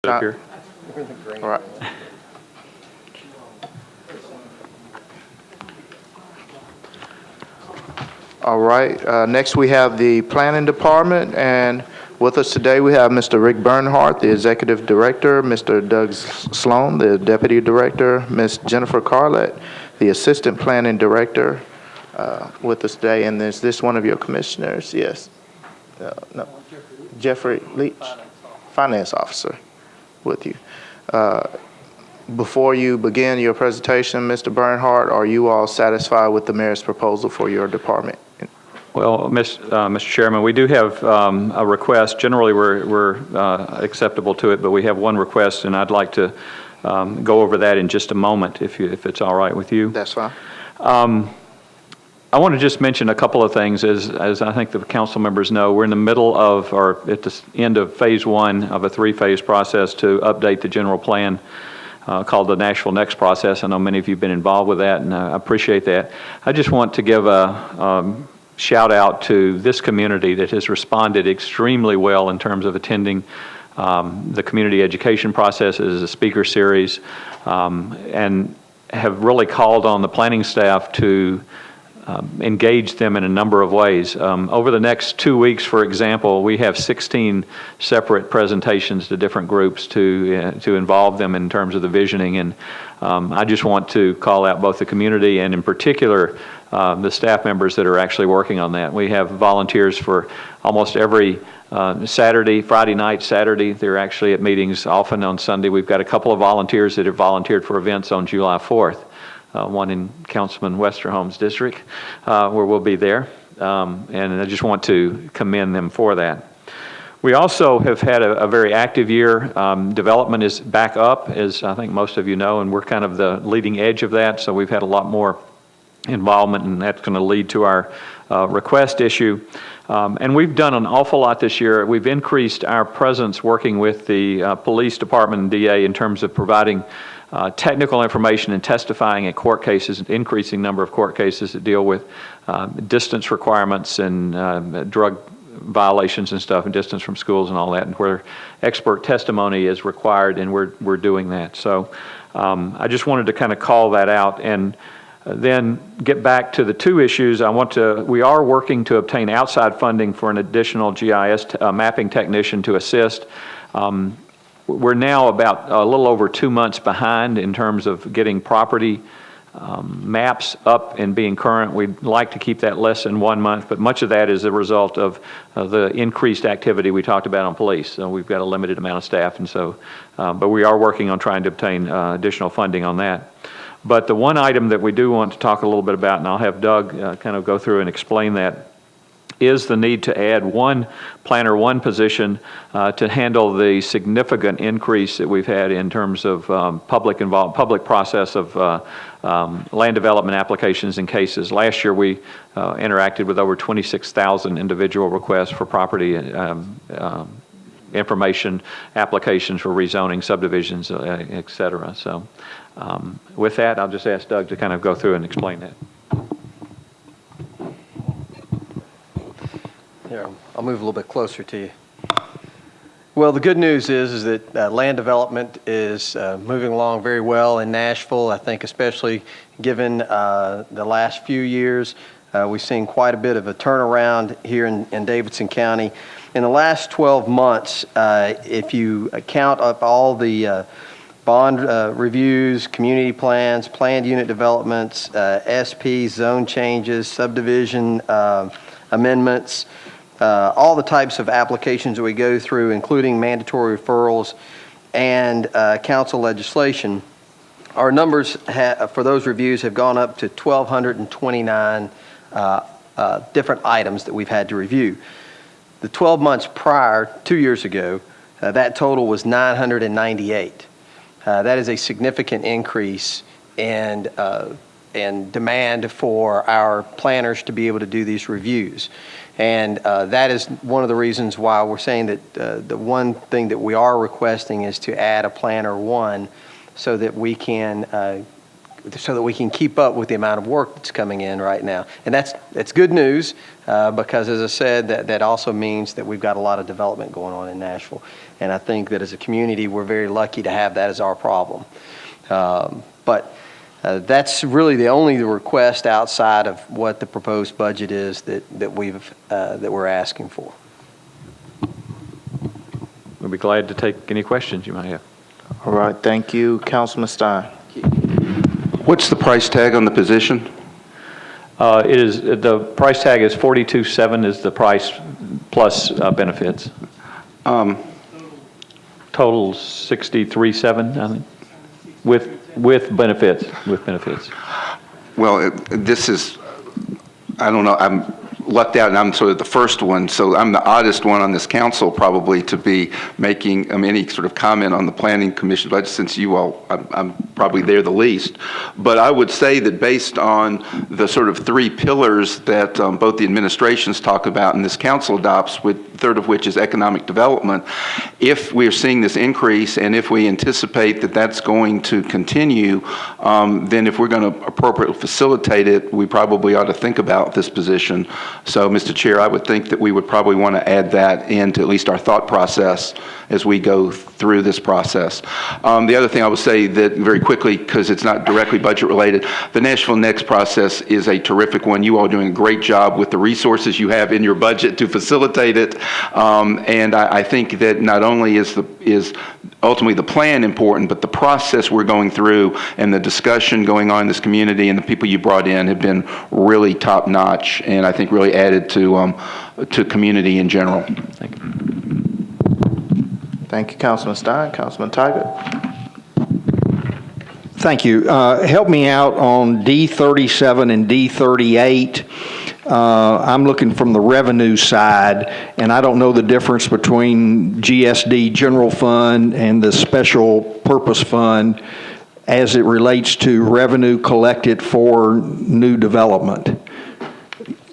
Up here. All right. All right. Next, we have the Planning Department, and with us today we have Mr. Rick Bernhardt, the Executive Director, Mr. Doug Sloan, the Deputy Director, Ms. Jennifer Carlett, the Assistant Planning Director, with us today. And is this one of your commissioners? Yes. No. Jeffrey Leach, Finance Officer, with you. Before you begin your presentation, Mr. Bernhardt, are you all satisfied with the mayor's proposal for your department? Well, Mr. Chairman, we do have a request. Generally, we're acceptable to it, but we have one request, and I'd like to go over that in just a moment, if it's all right with you. That's fine. I want to just mention a couple of things. As I think the council members know, we're in the middle of, or at the end of phase one of a three-phase process to update the general plan called the Nashville Next process. I know many of you have been involved with that, and I appreciate that. I just want to give a shout out to this community that has responded extremely well in terms of attending the community education processes, the speaker series, and have really called on the planning staff to engage them in a number of ways. Over the next 2 weeks, for example, we have 16 separate presentations to different groups to involve them in terms of the visioning. And I just want to call out both the community and in particular the staff members that are actually working on that. We have volunteers for almost every Saturday, Friday night, Saturday. They're actually at meetings often on Sunday. We've got a couple of volunteers that have volunteered for events on July 4th. One in Councilman Westerholm's district, where we'll be there. And I just want to commend them for that. We also have had a very active year. Development is back up, as I think most of you know, and we're kind of the leading edge of that. So we've had a lot more involvement, and that's going to lead to our request issue. And we've done an awful lot this year. We've increased our presence working with the police department and DA in terms of providing technical information and testifying at court cases, an increasing number of court cases that deal with distance requirements and drug violations and stuff, and distance from schools and all that, and where expert testimony is required, and we're doing that. So I just wanted to kind of call that out, and then get back to the two issues. We are working to obtain outside funding for an additional GIS mapping technician to assist. We're now about a little over 2 months behind in terms of getting property maps up and being current. We'd like to keep that less than 1 month, but much of that is a result of the increased activity we talked about on police. So we've got a limited amount of staff, and so, but we are working on trying to obtain additional funding on that. But the one item that we do want to talk a little bit about, and I'll have Doug kind of go through and explain that, is the need to add one planner, one position to handle the significant increase that we've had in terms of public process of land development applications and cases. Last year we interacted with over 26,000 individual requests for property information applications for rezoning, subdivisions, et cetera. So with that, I'll just ask Doug to kind of go through and explain that. Here, I'll move a little bit closer to you. Well, the good news is that land development is moving along very well in Nashville. I think especially given the last few years, we've seen quite a bit of a turnaround here in Davidson County. In the last 12 months, if you count up all the bond reviews, community plans, planned unit developments, SP, zone changes, subdivision amendments, all the types of applications that we go through, including mandatory referrals and council legislation, our numbers for those reviews have gone up to 1,229 different items that we've had to review. The 12 months prior, 2 years ago, that total was 998. That is a significant increase in demand for our planners to be able to do these reviews. And that is one of the reasons why we're saying that the one thing that we are requesting is to add a planner one so that we can so that we can keep up with the amount of work that's coming in right now. And that's good news because, as I said, that also means that we've got a lot of development going on in Nashville. And I think that as a community, we're very lucky to have that as our problem. But that's really the only request outside of what the proposed budget is that we're asking for. We'll be glad to take any questions you might have. All right, thank you. Councilman Stein. What's the price tag on the position? The price tag is $42,700 is the price plus benefits. Total $63,700, I think, with benefits. Well, this is, I don't know, I'm lucked out and I'm sort of the first one, so I'm the oddest one on this council probably to be making any sort of comment on the Planning Commission budget, since you all, I'm probably there the least. But I would say that based on the sort of three pillars that both the administrations talk about and this council adopts, with third of which is economic development, if we're seeing this increase and if we anticipate that that's going to continue, then if we're going to appropriately facilitate it, we probably ought to think about this position. So, Mr. Chair, I would think that we would probably want to add that into at least our thought process as we go through this process. The other thing I would say that very quickly, because it's not directly budget related, the Nashville Next process is a terrific one. You all are doing a great job with the resources you have in your budget to facilitate it. And I think that not only is ultimately the plan important, but the process we're going through and the discussion going on in this community and the people you brought in have been really top notch, and I think really added to community in general. Thank you. Thank you, Councilman Stein. Councilman Tiger. Thank you. Help me out on D37 and D38. I'm looking from the revenue side, and I don't know the difference between GSD General Fund and the Special Purpose Fund as it relates to revenue collected for new development.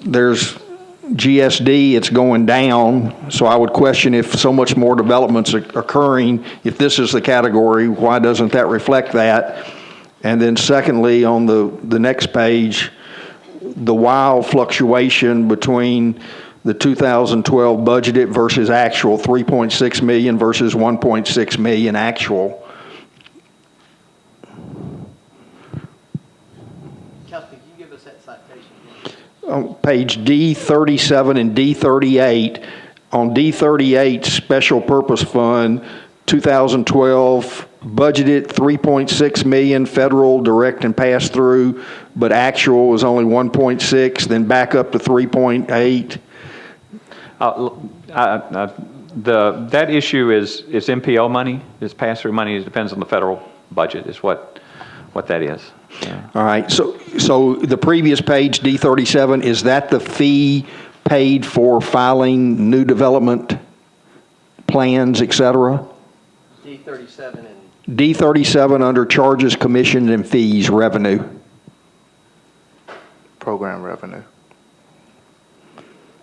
There's GSD, it's going down, so I would question if so much more development's occurring, if this is the category, why doesn't that reflect that? And then secondly, on the next page, the wild fluctuation between the 2012 budgeted versus actual, 3.6 million versus 1.6 million actual. Kelsey, can you give us that citation? On page D37 and D38, on D38 Special Purpose Fund, 2012 budgeted 3.6 million federal direct and pass through, but actual was only 1.6, then back up to 3.8. That issue is MPO money, it's pass-through money, it depends on the federal budget is what that is. Yeah. All right, so the previous page, D37, is that the fee paid for filing new development plans, et cetera? D37 and D37 under charges, commissions, and fees, revenue. Program revenue.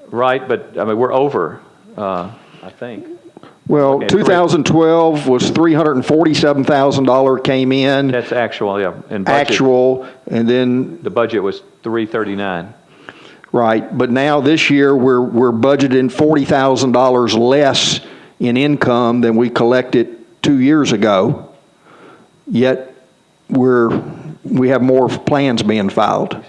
Right, but I mean, we're over, I think. Well, Okay, 2012 was $347,000 came in. That's actual, yeah. And budget, Actual, and then, the budget was 339. right, but now this year, we're budgeting $40,000 less in income than we collected 2 years ago, yet we have more plans being filed.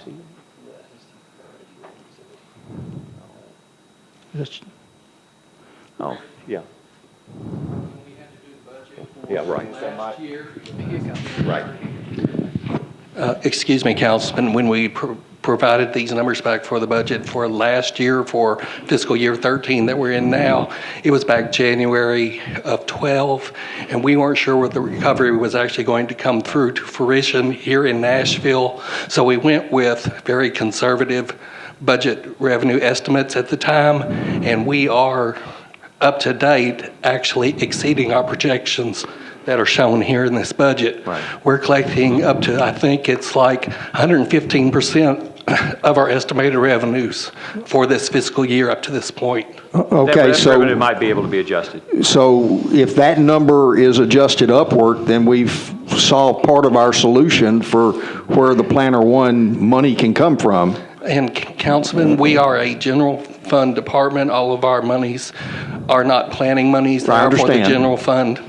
Oh, yeah. Yeah, right. Right. Excuse me, Councilman, when we provided these numbers back for the budget for last year, for fiscal year 13 that we're in now, it was back January of 12, and we weren't sure what the recovery was actually going to come through to fruition here in Nashville. So we went with very conservative budget revenue estimates at the time, and we are up to date, actually exceeding our projections that are shown here in this budget. Right. We're collecting up to, I think it's like 115% of our estimated revenues for this fiscal year up to this point. Okay, That so. revenue might be able to be adjusted. So if that number is adjusted upward, then we've solved part of our solution for where the Planner One money can come from. And Councilman, we are a general fund department. All of our monies are not planning monies. They I are for the understand. general fund.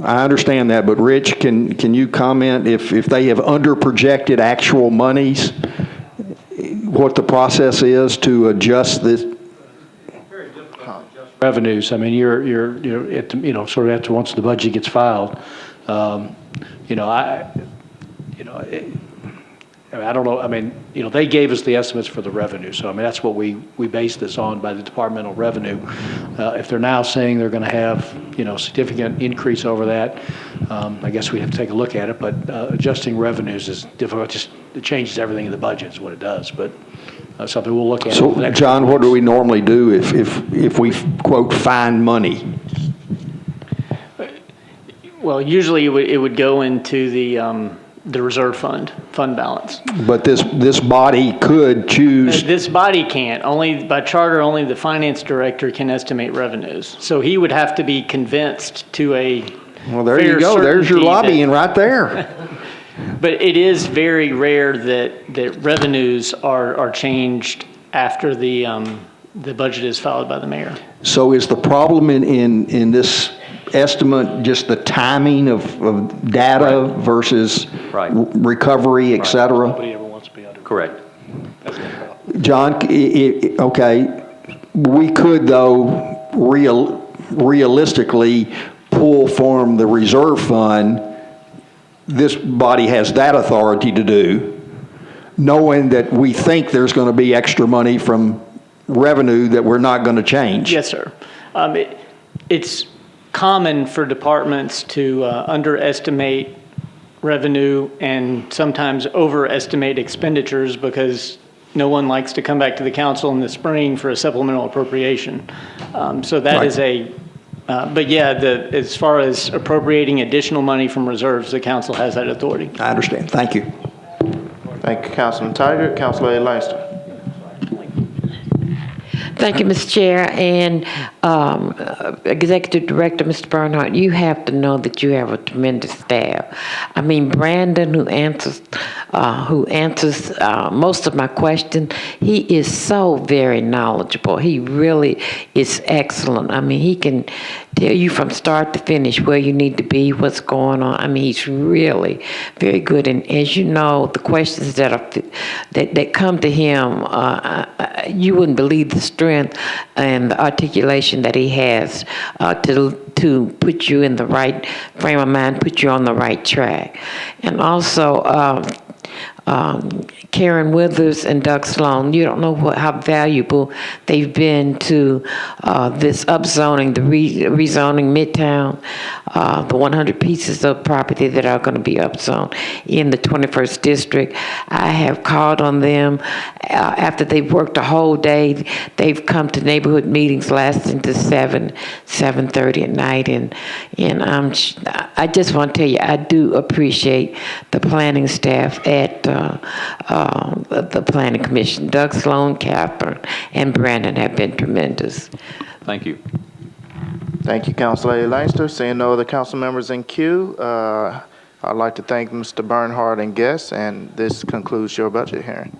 I understand that, but Rich, can you comment if they have under-projected actual monies, what the process is to adjust this? Revenues, I mean, you're at the, sort of after, once the budget gets filed, I don't know, I mean, they gave us the estimates for the revenue, so I mean, that's what we based this on by the departmental revenue. If they're now saying they're going to have, significant increase over that, I guess we have to take a look at it, but adjusting revenues is difficult, just it changes everything in the budget is what it does, but something we'll look at. over the So, next John, couple what do weeks. we normally do if we, quote, find money? Well, usually it would go into the reserve fund balance. But this body could choose, This body can't. Only by charter, only the finance director can estimate revenues. So he would have to be convinced to a well, there you fair go, there's your certainty lobbying right there. But it is very rare that revenues are changed after the budget is filed by the mayor. So is the problem in this estimate just the timing of data versus Right. recovery, et cetera? Nobody ever wants to be under. Correct. John, okay, we could, though, realistically pull from the reserve fund. This body has that authority to do, knowing that we think there's going to be extra money from revenue that we're not going to change. Yes, sir. It's common for departments to underestimate revenue and sometimes overestimate expenditures because no one likes to come back to the council in the spring for a supplemental appropriation. So that Right. is but yeah, as far as appropriating additional money from reserves, the council has that authority. I understand. Thank you. Thank you, Councilman Tiger. Councilor Lanster. Thank you, Mr. Chair. And Executive Director, Mr. Bernhardt, you have to know that you have a tremendous staff. I mean, Brandon, who answers most of my questions, he is so very knowledgeable. He really is excellent. I mean, he can tell you from start to finish where you need to be, what's going on. I mean, he's really very good. And as you know, the questions that come to him, you wouldn't believe the strength and the articulation that he has to put you in the right frame of mind, put you on the right track. And also, Karen Withers and Doug Sloan, you don't know how valuable they've been to this upzoning, the rezoning Midtown, the 100 pieces of property that are going to be upzoned in the 21st District. I have called on them after they've worked a whole day. They've come to neighborhood meetings lasting to 7:30 at night, and I just want to tell you, I do appreciate the planning staff at the Planning Commission. Doug Sloan, Catherine, and Brandon have been tremendous. Thank you. Thank you, Councilor Lanster. Seeing no other council members in queue, I'd like to thank Mr. Bernhardt and guests, and this concludes your budget hearing.